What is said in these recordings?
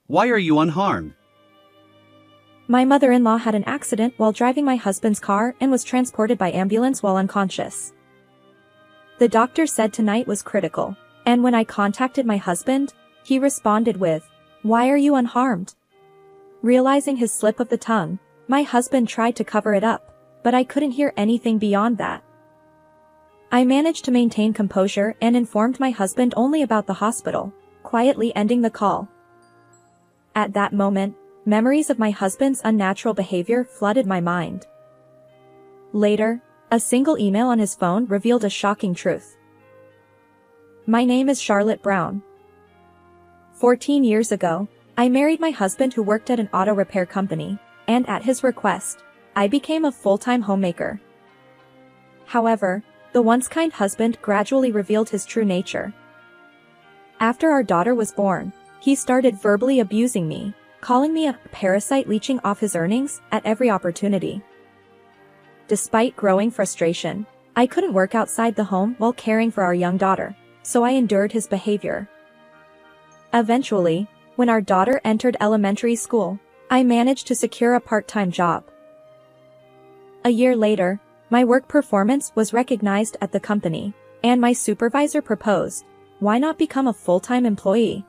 Why are you unharmed? My mother-in-law had an accident while driving my husband's car and was transported by ambulance while unconscious. The doctor said tonight was critical, and when I contacted my husband, he responded with, "Why are you unharmed?" Realizing his slip of the tongue, my husband tried to cover it up, but I couldn't hear anything beyond that. I managed to maintain composure and informed my husband only about the hospital, quietly ending the call. At that moment, memories of my husband's unnatural behavior flooded my mind. Later, a single email on his phone revealed a shocking truth. My name is Charlotte Brown. 14 years ago, I married my husband who worked at an auto repair company, and at his request, I became a full-time homemaker. However, the once kind husband gradually revealed his true nature. After our daughter was born, he started verbally abusing me, calling me a parasite leeching off his earnings at every opportunity. Despite growing frustration, I couldn't work outside the home while caring for our young daughter, so I endured his behavior. Eventually, when our daughter entered elementary school, I managed to secure a part-time job. A year later, my work performance was recognized at the company, and my supervisor proposed, "Why not become a full-time employee?"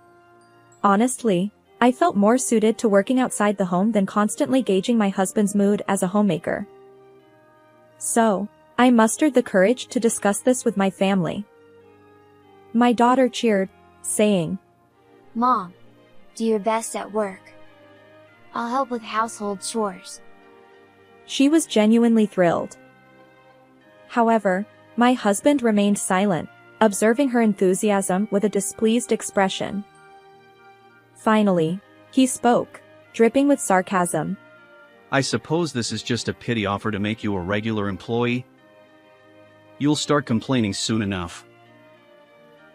Honestly, I felt more suited to working outside the home than constantly gauging my husband's mood as a homemaker. So, I mustered the courage to discuss this with my family. My daughter cheered, saying, "Mom, do your best at work. I'll help with household chores." She was genuinely thrilled. However, my husband remained silent, observing her enthusiasm with a displeased expression. Finally, he spoke, dripping with sarcasm. I suppose this is just a pity offer to make you a regular employee? You'll start complaining soon enough.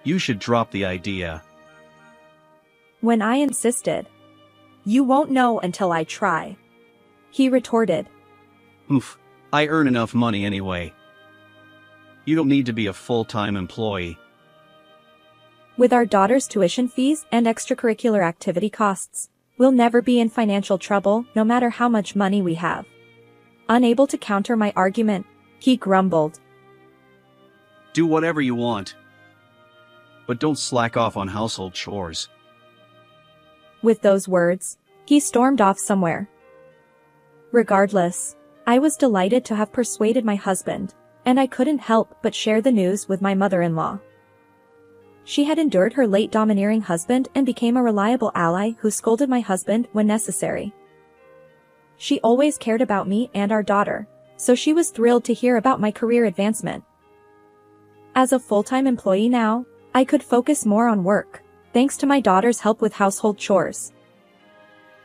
You should drop the idea. When I insisted, "You won't know until I try," he retorted. Oof, I earn enough money anyway. You don't need to be a full-time employee. With our daughter's tuition fees and extracurricular activity costs, we'll never be in financial trouble no matter how much money we have. Unable to counter my argument, he grumbled. Do whatever you want. But don't slack off on household chores. With those words, he stormed off somewhere. Regardless, I was delighted to have persuaded my husband, and I couldn't help but share the news with my mother-in-law. She had endured her late domineering husband and became a reliable ally who scolded my husband when necessary. She always cared about me and our daughter, so she was thrilled to hear about my career advancement. As a full-time employee now, I could focus more on work, thanks to my daughter's help with household chores.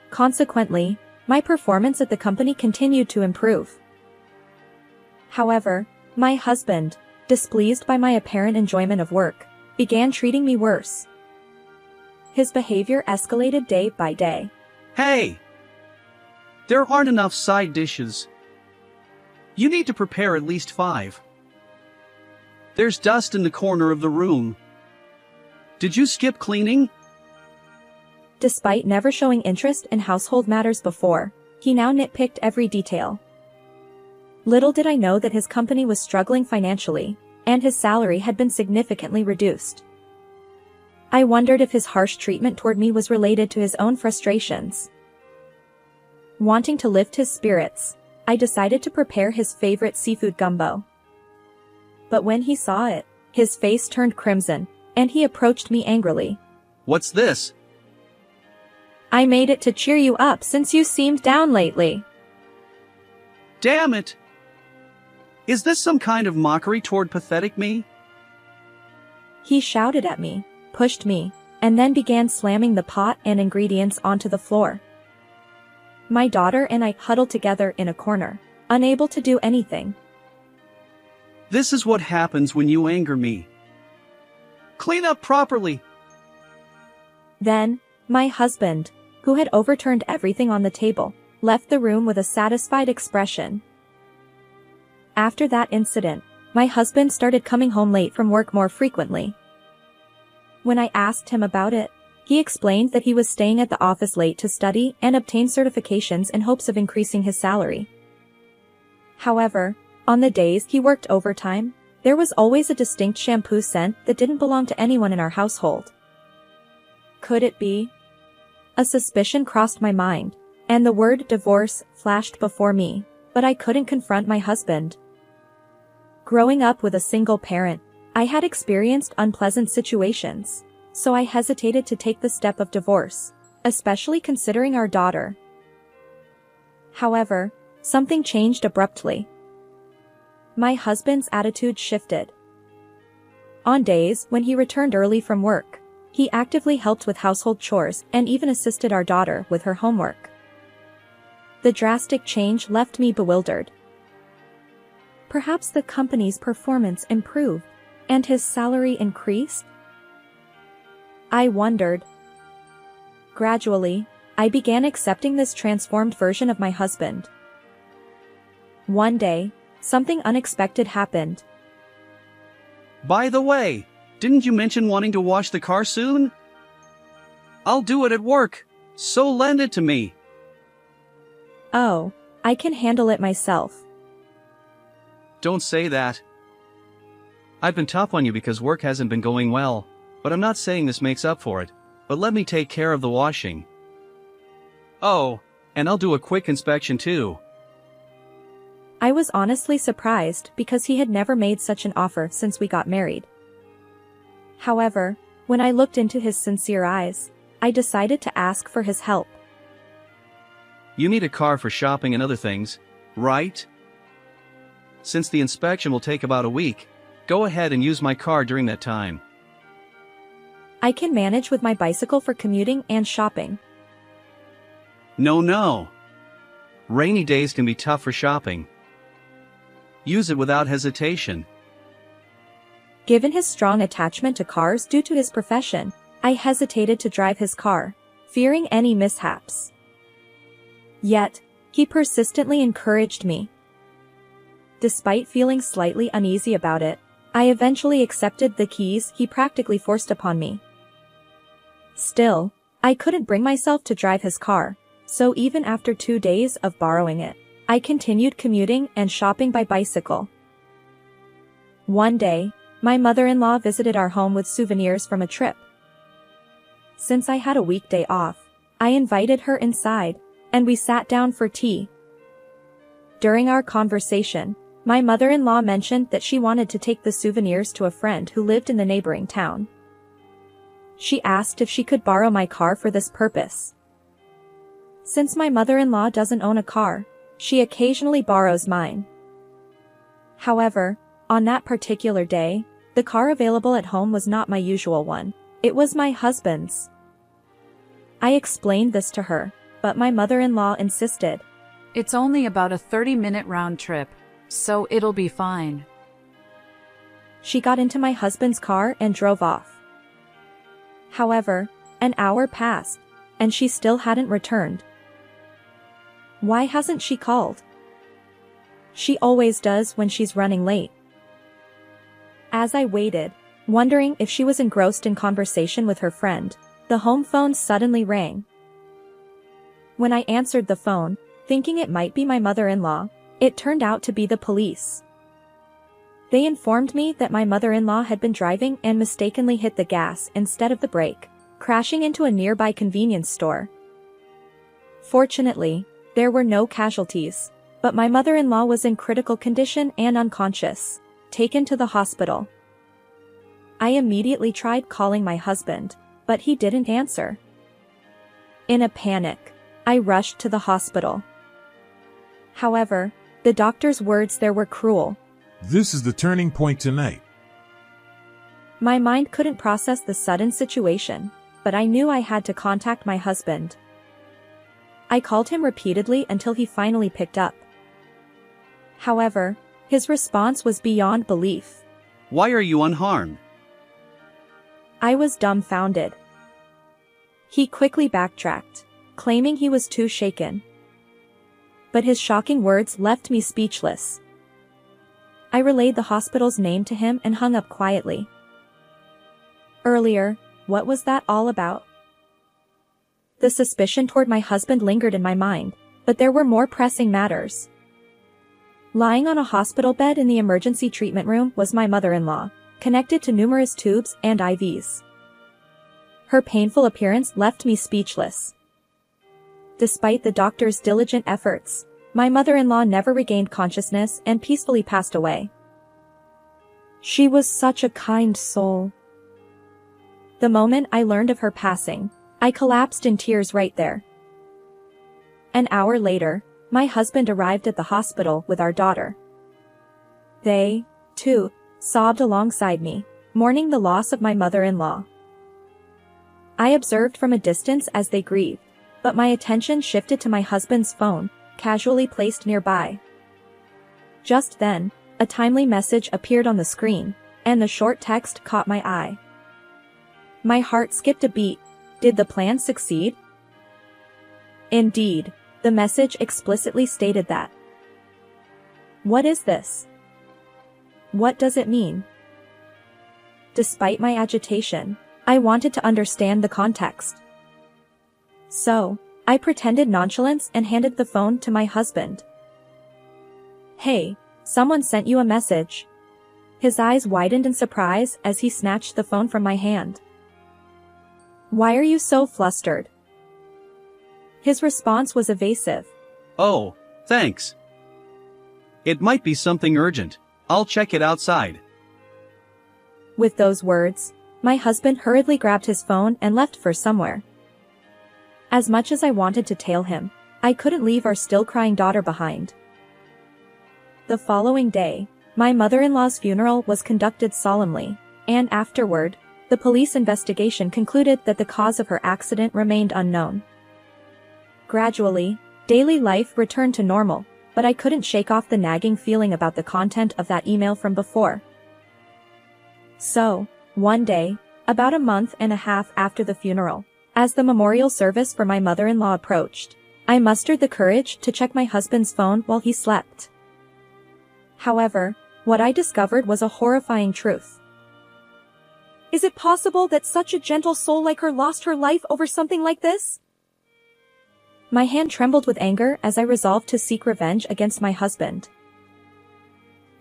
Consequently, my performance at the company continued to improve. However, my husband, displeased by my apparent enjoyment of work, began treating me worse. His behavior escalated day by day. Hey! There aren't enough side dishes. You need to prepare at least 5. There's dust in the corner of the room. Did you skip cleaning? Despite never showing interest in household matters before, he now nitpicked every detail. Little did I know that his company was struggling financially, and his salary had been significantly reduced. I wondered if his harsh treatment toward me was related to his own frustrations. Wanting to lift his spirits, I decided to prepare his favorite seafood gumbo. But when he saw it, his face turned crimson, and he approached me angrily. What's this? I made it to cheer you up since you seemed down lately. Damn it! Is this some kind of mockery toward pathetic me? He shouted at me, pushed me, and then began slamming the pot and ingredients onto the floor. My daughter and I huddled together in a corner, unable to do anything. This is what happens when you anger me. Clean up properly. Then, my husband, who had overturned everything on the table, left the room with a satisfied expression. After that incident, my husband started coming home late from work more frequently. When I asked him about it, He explained that he was staying at the office late to study and obtain certifications in hopes of increasing his salary. However, on the days he worked overtime, there was always a distinct shampoo scent that didn't belong to anyone in our household. Could it be? A suspicion crossed my mind, and the word divorce flashed before me, but I couldn't confront my husband. Growing up with a single parent, I had experienced unpleasant situations, so I hesitated to take the step of divorce, especially considering our daughter. However, something changed abruptly. My husband's attitude shifted. On days when he returned early from work, he actively helped with household chores and even assisted our daughter with her homework. The drastic change left me bewildered. Perhaps the company's performance improved, and his salary increased? I wondered. Gradually, I began accepting this transformed version of my husband. One day, something unexpected happened. By the way, didn't you mention wanting to wash the car soon? I'll do it at work, so lend it to me. Oh, I can handle it myself. Don't say that. I've been tough on you because work hasn't been going well, but I'm not saying this makes up for it, but let me take care of the washing. Oh, and I'll do a quick inspection too. I was honestly surprised because he had never made such an offer since we got married. However, when I looked into his sincere eyes, I decided to ask for his help. You need a car for shopping and other things, right? Since the inspection will take about a week, go ahead and use my car during that time. I can manage with my bicycle for commuting and shopping. No. Rainy days can be tough for shopping. Use it without hesitation. Given his strong attachment to cars due to his profession, I hesitated to drive his car, fearing any mishaps. Yet, he persistently encouraged me. Despite feeling slightly uneasy about it, I eventually accepted the keys he practically forced upon me. Still, I couldn't bring myself to drive his car, so even after 2 days of borrowing it, I continued commuting and shopping by bicycle. One day, my mother-in-law visited our home with souvenirs from a trip. Since I had a weekday off, I invited her inside, and we sat down for tea. During our conversation, my mother-in-law mentioned that she wanted to take the souvenirs to a friend who lived in the neighboring town. She asked if she could borrow my car for this purpose. Since my mother-in-law doesn't own a car, she occasionally borrows mine. However, on that particular day, the car available at home was not my usual one. It was my husband's. I explained this to her, but my mother-in-law insisted. It's only about a 30-minute round trip, so it'll be fine. She got into my husband's car and drove off. However, an hour passed, and she still hadn't returned. Why hasn't she called? She always does when she's running late. As I waited, wondering if she was engrossed in conversation with her friend, the home phone suddenly rang. When I answered the phone, thinking it might be my mother-in-law, it turned out to be the police. They informed me that my mother-in-law had been driving and mistakenly hit the gas instead of the brake, crashing into a nearby convenience store. Fortunately, there were no casualties, but my mother-in-law was in critical condition and unconscious, taken to the hospital. I immediately tried calling my husband, but he didn't answer. In a panic, I rushed to the hospital. However, the doctor's words there were cruel. This is the turning point tonight. My mind couldn't process the sudden situation, but I knew I had to contact my husband. I called him repeatedly until he finally picked up. However, his response was beyond belief. Why are you unharmed? I was dumbfounded. He quickly backtracked, claiming he was too shaken. But his shocking words left me speechless. I relayed the hospital's name to him and hung up quietly. Earlier, what was that all about? The suspicion toward my husband lingered in my mind, but there were more pressing matters. Lying on a hospital bed in the emergency treatment room was my mother-in-law, connected to numerous tubes and IVs. Her painful appearance left me speechless. Despite the doctor's diligent efforts, my mother-in-law never regained consciousness and peacefully passed away. She was such a kind soul. The moment I learned of her passing, I collapsed in tears right there. An hour later, my husband arrived at the hospital with our daughter. They, too, sobbed alongside me, mourning the loss of my mother-in-law. I observed from a distance as they grieved, but my attention shifted to my husband's phone, casually placed nearby. Just then, a timely message appeared on the screen, and the short text caught my eye. My heart skipped a beat. Did the plan succeed? Indeed, the message explicitly stated that. What is this? What does it mean? Despite my agitation, I wanted to understand the context. So, I pretended nonchalance and handed the phone to my husband. Hey, someone sent you a message. His eyes widened in surprise as he snatched the phone from my hand. Why are you so flustered? His response was evasive. Oh, thanks. It might be something urgent. I'll check it outside. With those words, my husband hurriedly grabbed his phone and left for somewhere. As much as I wanted to tail him, I couldn't leave our still crying daughter behind. The following day, my mother-in-law's funeral was conducted solemnly, and afterward, the police investigation concluded that the cause of her accident remained unknown. Gradually, daily life returned to normal, but I couldn't shake off the nagging feeling about the content of that email from before. So, one day, about a month and a half after the funeral, as the memorial service for my mother-in-law approached, I mustered the courage to check my husband's phone while he slept. However, what I discovered was a horrifying truth. Is it possible that such a gentle soul like her lost her life over something like this? My hand trembled with anger as I resolved to seek revenge against my husband.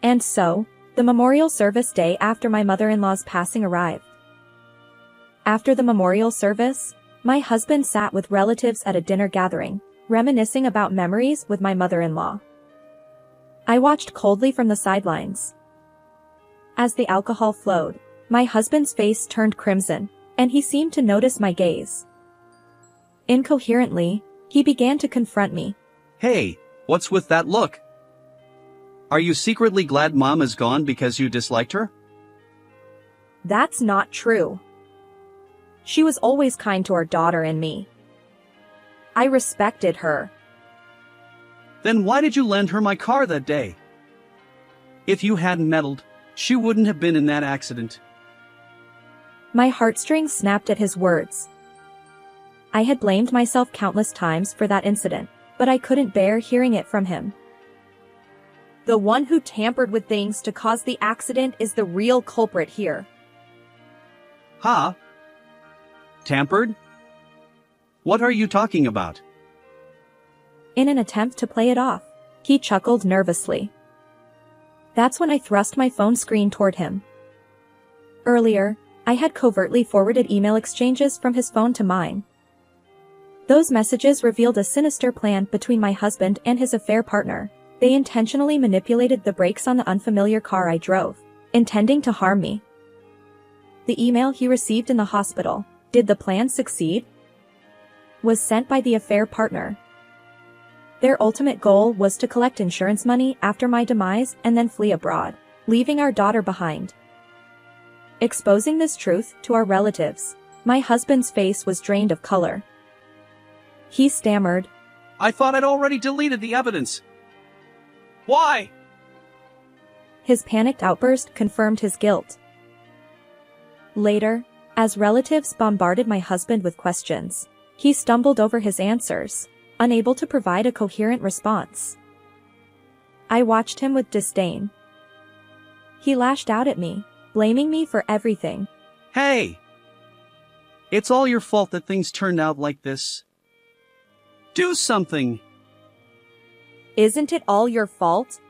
And so, the memorial service day after my mother-in-law's passing arrived. After the memorial service, my husband sat with relatives at a dinner gathering, reminiscing about memories with my mother-in-law. I watched coldly from the sidelines. As the alcohol flowed, my husband's face turned crimson, and he seemed to notice my gaze. Incoherently, he began to confront me. Hey, what's with that look? Are you secretly glad Mom is gone because you disliked her? That's not true. She was always kind to our daughter and me. I respected her. Then why did you lend her my car that day? If you hadn't meddled, she wouldn't have been in that accident. My heartstrings snapped at his words. I had blamed myself countless times for that incident, but I couldn't bear hearing it from him. The one who tampered with things to cause the accident is the real culprit here. Huh? Tampered? What are you talking about? In an attempt to play it off, he chuckled nervously. That's when I thrust my phone screen toward him. Earlier, I had covertly forwarded email exchanges from his phone to mine. Those messages revealed a sinister plan between my husband and his affair partner. They intentionally manipulated the brakes on the unfamiliar car I drove, intending to harm me. The email he received in the hospital, "Did the plan succeed?" was sent by the affair partner. Their ultimate goal was to collect insurance money after my demise and then flee abroad, leaving our daughter behind. Exposing this truth to our relatives, my husband's face was drained of color. He stammered, I thought I'd already deleted the evidence. Why? His panicked outburst confirmed his guilt. Later, as relatives bombarded my husband with questions, he stumbled over his answers, unable to provide a coherent response. I watched him with disdain. He lashed out at me, blaming me for everything. Hey! It's all your fault that things turned out like this. Do something. Isn't it all your fault?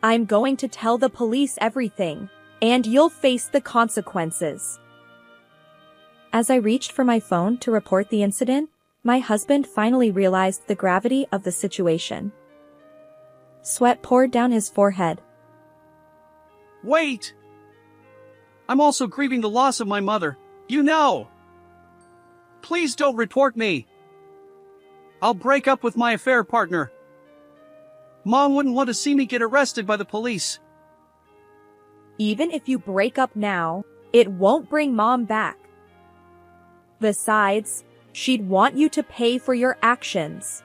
I'm going to tell the police everything, and you'll face the consequences. As I reached for my phone to report the incident, my husband finally realized the gravity of the situation. Sweat poured down his forehead. Wait! I'm also grieving the loss of my mother, you know. Please don't report me. I'll break up with my affair partner. Mom wouldn't want to see me get arrested by the police. Even if you break up now, it won't bring Mom back. Besides, she'd want you to pay for your actions.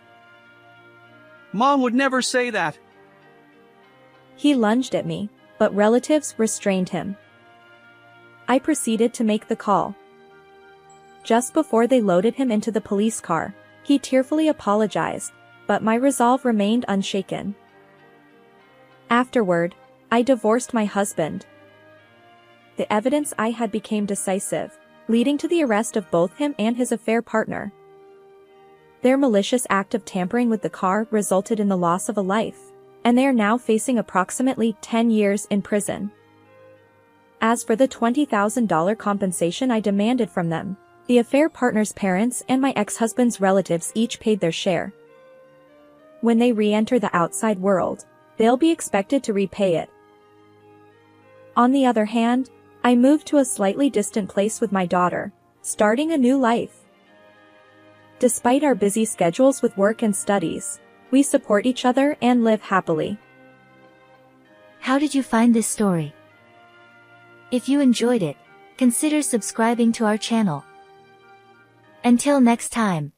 Mom would never say that. He lunged at me, but relatives restrained him. I proceeded to make the call. Just before they loaded him into the police car, he tearfully apologized, but my resolve remained unshaken. Afterward, I divorced my husband. The evidence I had became decisive, leading to the arrest of both him and his affair partner. Their malicious act of tampering with the car resulted in the loss of a life, and they are now facing approximately 10 years in prison. As for the $20,000 compensation I demanded from them, the affair partner's parents and my ex-husband's relatives each paid their share. When they re-enter the outside world, they'll be expected to repay it. On the other hand, I moved to a slightly distant place with my daughter, starting a new life. Despite our busy schedules with work and studies, we support each other and live happily. How did you find this story? If you enjoyed it, consider subscribing to our channel. Until next time.